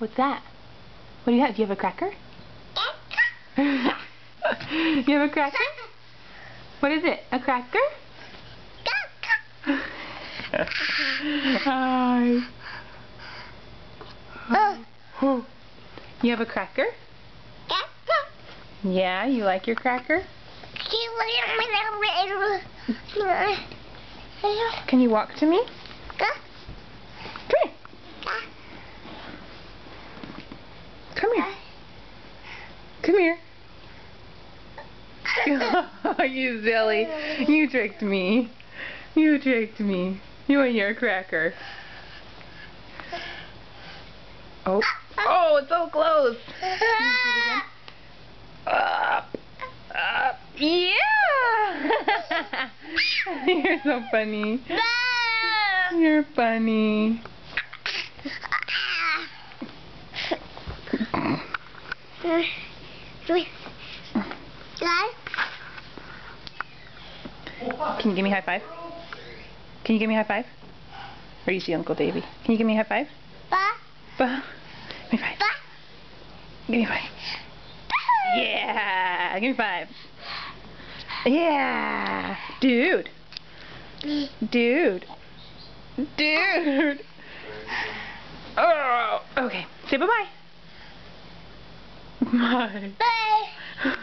What's that? What do you have? Do you have a cracker? You have a cracker? What is it? A cracker? Hi. You have a cracker? Yeah, you like your cracker? Can you walk to me? Come here. Come here. You silly. You tricked me. You tricked me. You and your cracker. Oh. Oh, it's so close. Up. Up. Yeah. You're so funny. You're funny. Can you give me a high five? Can you give me a high five? Or you see Uncle Davey? Can you give me a high five? Give me five. Give me five. Yeah! Give me five. Yeah! Dude! Dude! Dude! Oh! Okay. Say bye-bye. Bye. Bye.